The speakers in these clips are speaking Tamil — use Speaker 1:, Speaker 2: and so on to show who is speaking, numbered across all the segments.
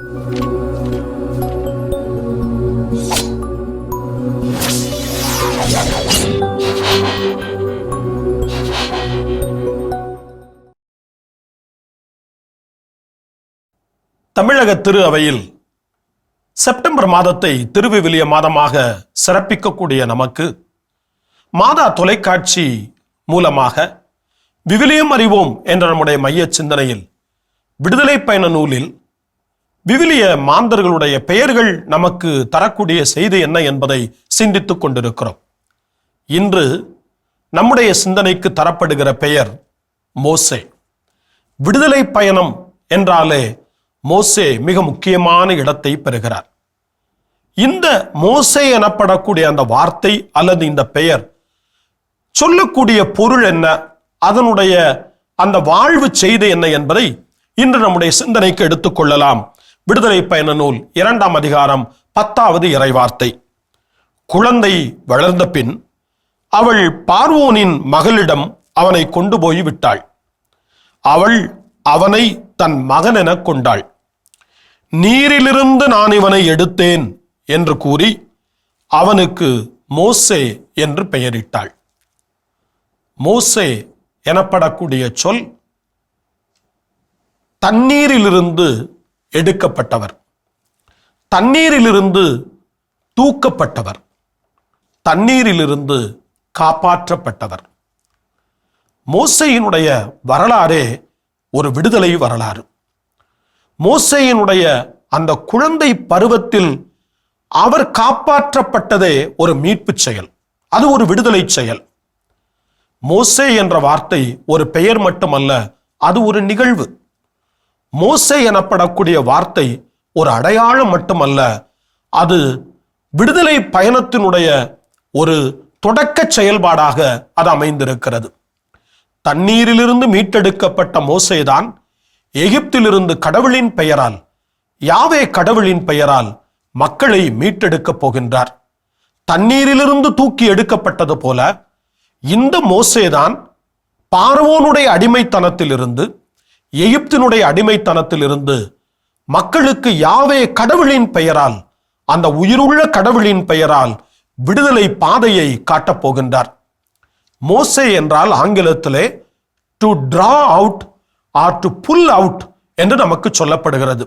Speaker 1: தமிழக திரு அவையில் செப்டம்பர் மாதத்தை திருவிவிலிய மாதமாக சிறப்பிக்கக்கூடிய நமக்கு மாதா தொலைக்காட்சி மூலமாக விவிலியம் அறிவோம் என்ற நம்முடைய மைய சிந்தனையில் விடுதலை பயண நூலில் விவிலிய மாந்தர்களுடைய பெயர்கள் நமக்கு தரக்கூடிய செய்தி என்ன என்பதை சிந்தித்துக் கொண்டிருக்கிறோம். இன்று நம்முடைய சிந்தனைக்கு தரப்படுகிற பெயர் மோசே. விடுதலை பயணம் என்றாலே மோசே மிக முக்கியமான இடத்தை பெறுகிறார். இந்த மோசே எனப்படக்கூடிய அந்த வார்த்தை அல்லது இந்த பெயர் சொல்லக்கூடிய பொருள் என்ன, அதனுடைய அந்த வாழ்வு செய்தி என்ன என்பதை இன்று நம்முடைய சிந்தனைக்கு எடுத்துக்கொள்ளலாம். விடுதலை பயண நூல் 2ஆம் அதிகாரம் 10வது இறைவார்த்தை. குழந்தை வளர்ந்த பின் அவள் பார்வோனின் மகளிடம் அவனை கொண்டு போய் விட்டாள். அவள் அவனை தன் மகன் என கொண்டாள். நீரிலிருந்து நான் இவனை எடுத்தேன் என்று கூறி அவனுக்கு மோசே என்று பெயரிட்டாள். மோசே எனப்படக்கூடிய சொல் தண்ணீரிலிருந்து எடுக்கப்பட்டவர், தண்ணீரிலிருந்து தூக்கப்பட்டவர், தண்ணீரிலிருந்து காப்பாற்றப்பட்டவர். மோசேயினுடைய வரலாறே ஒரு விடுதலை வரலாறு. மோசேயினுடைய அந்த குழந்தை பருவத்தில் அவர் காப்பாற்றப்பட்டதே ஒரு மீட்பு செயல், அது ஒரு விடுதலை செயல். மோசே என்ற வார்த்தை ஒரு பெயர் மட்டுமல்ல, அது ஒரு நிகழ்வு. மோசே எனப்படக்கூடிய வார்த்தை ஒரு அடையாளம் மட்டுமல்ல, அது விடுதலை பயணத்தினுடைய ஒரு தொடக்க செயல்பாடாக அது அமைந்திருக்கிறது. தண்ணீரிலிருந்து மீட்டெடுக்கப்பட்ட மோசேதான் எகிப்திலிருந்து கடவுளின் பெயரால், யாவே கடவுளின் பெயரால் மக்களை மீட்டெடுக்கப் போகின்றார். தண்ணீரிலிருந்து தூக்கி எடுக்கப்பட்டது போல இந்த மோசேதான் பார்வோனுடைய அடிமைத்தனத்திலிருந்து, எகிப்தினுடைய அடிமைத்தனத்திலிருந்து மக்களுக்கு யாவே கடவுளின் பெயரால், அந்த உயிருள்ள கடவுளின் பெயரால் விடுதலை பாதையை காட்டப் போகின்றார். மோசே என்றால் ஆங்கிலத்திலே to draw out or to pull out என்று நமக்கு சொல்லப்படுகிறது.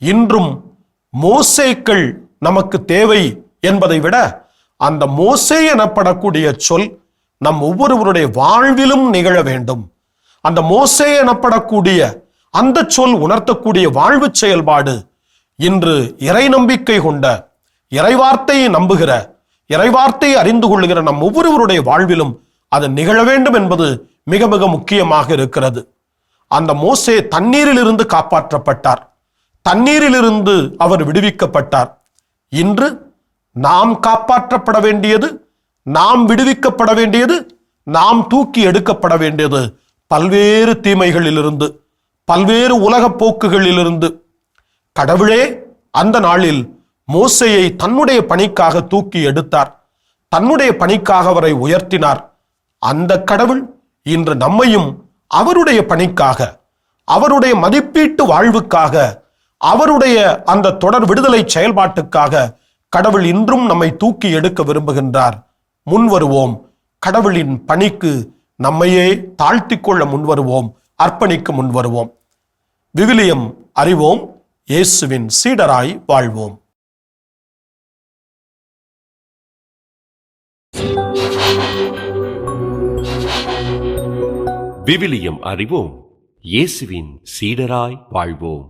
Speaker 1: இன்றும் மோசேக்கள் நமக்கு தேவை என்பதை விட அந்த மோசே எனப்படக்கூடிய சொல் நம் ஒவ்வொருவருடைய வாழ்விலும் நிகழ வேண்டும். அந்த மோசே எனப்படக்கூடிய அந்த சொல் உணர்த்தக்கூடிய வாழ்வு செயல்பாடு இன்று இறை நம்பிக்கை கொண்ட, இறைவார்த்தையை நம்புகிற, இறைவார்த்தையை அறிந்து கொள்ளுகிற நம் ஒவ்வொருவருடைய வாழ்விலும் அது நிகழ வேண்டும் என்பது மிக மிக முக்கியமாக இருக்கிறது. அந்த மோசே தண்ணீரிலிருந்து காப்பாற்றப்பட்டார், தண்ணீரிலிருந்து அவர் விடுவிக்கப்பட்டார். இன்று நாம் காப்பாற்றப்பட வேண்டியது, நாம் விடுவிக்கப்பட வேண்டியது, நாம் தூக்கி எடுக்கப்பட வேண்டியது பல்வேறு தீமைகளிலிருந்து, பல்வேறு உலக போக்குகளிலிருந்து. கடவுளே அந்த நாளில் மோசேயை தன்னுடைய பணிக்காக தூக்கி எடுத்தார், தன்னுடைய பணிக்காக அவரை உயர்த்தினார். அந்த கடவுள் இன்று நம்மையும் அவருடைய பணிக்காக, அவருடைய மதிப்பீட்டு வாழ்வுக்காக, அவருடைய அந்த தொடர் விடுதலை செயல்பாட்டுக்காக கடவுள் இன்றும் நம்மை தூக்கி எடுக்க விரும்புகின்றார். முன்வருவோம், கடவுளின் பணிக்கு நம்மையே தாழ்த்தி கொள்ள முன்வருவோம், அர்ப்பணிக்க முன்வருவோம். விவிலியம் அறிவோம், இயேசுவின் சீடராய் வாழ்வோம்.
Speaker 2: விவிலியம் அறிவோம், இயேசுவின் சீடராய் வாழ்வோம்.